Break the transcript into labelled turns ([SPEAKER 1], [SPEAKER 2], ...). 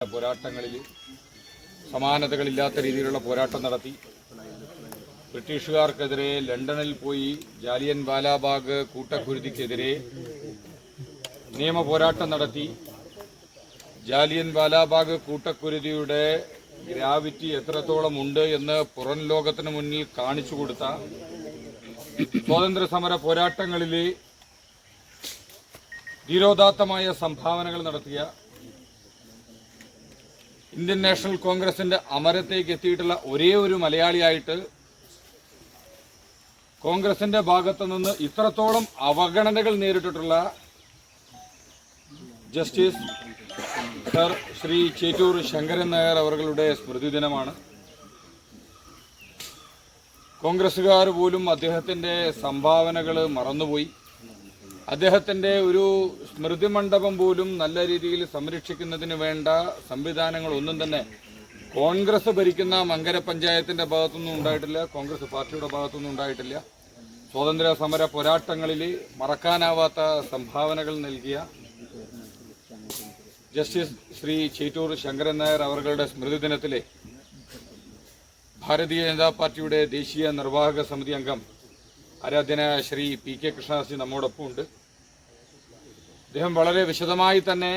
[SPEAKER 1] പോരാട്ടങ്ങളിൽ സമാനതകളില്ലാത്ത രീതിയിലുള്ള പോരാട്ടം നടത്തി. ബ്രിട്ടീഷുകാർക്കെതിരെ ലണ്ടനിൽ പോയി ജാലിയൻ വാലാബാഗ് കൂട്ടക്കുരുതിക്കെതിരെ നിയമ പോരാട്ടം നടത്തി. ജാലിയൻ വാലാബാഗ് കൂട്ടക്കുരുതിയുടെ ഗ്രാവിറ്റി എത്രത്തോളം ഉണ്ട് എന്ന് പുറം ലോകത്തിന് മുന്നിൽ കാണിച്ചു കൊടുത്ത സ്വാതന്ത്ര്യ സമര പോരാട്ടങ്ങളിലെ ധീരോദാത്തമായ സംഭാവനകൾ നടത്തിയ ഇന്ത്യൻ നാഷണൽ കോൺഗ്രസിന്റെ അമരത്തേക്ക് എത്തിയിട്ടുള്ള ഒരേ ഒരു മലയാളിയായിട്ട് കോൺഗ്രസിന്റെ ഭാഗത്തു നിന്ന് ഇത്രത്തോളം അവഗണനകൾ നേരിട്ടിട്ടുള്ള ജസ്റ്റിസ് സർ ശ്രീ ചേറ്റൂർ ശങ്കരൻ നായർ അവരുടെ സ്മൃതി ദിനമാണ്. കോൺഗ്രസുകാർ പോലും അദ്ദേഹത്തിന്റെ സംഭാവനകൾ മറന്നുപോയി. അദ്ദേഹത്തിന്റെ ഒരു സ്മൃതി മണ്ഡപം പോലും നല്ല രീതിയിൽ സംരക്ഷിക്കുന്നതിന് വേണ്ട സംവിധാനങ്ങൾ ഒന്നും തന്നെ കോൺഗ്രസ് ഭരിക്കുന്ന മങ്കര പഞ്ചായത്തിന്റെ ഭാഗത്തുനിന്നും ഉണ്ടായിട്ടില്ല, കോൺഗ്രസ് പാർട്ടിയുടെ ഭാഗത്തുനിന്നും ഉണ്ടായിട്ടില്ല. സ്വാതന്ത്ര്യ സമര പോരാട്ടങ്ങളിൽ മറക്കാനാവാത്ത സംഭാവനകൾ നൽകിയ ജസ്റ്റിസ് ശ്രീ ചേറ്റൂർ ശങ്കരൻ നായർ അവരുടെ സ്മൃതി ദിനത്തിലെ ഭാരതീയ ജനതാ പാർട്ടിയുടെ ദേശീയ നിർവാഹക സമിതി അംഗം ആരാധ്യനായ ശ്രീ പി കെ കൃഷ്ണദാസ് നമ്മോടൊപ്പം ഉണ്ട്. അദ്ദേഹം വളരെ വിശദമായി തന്നെ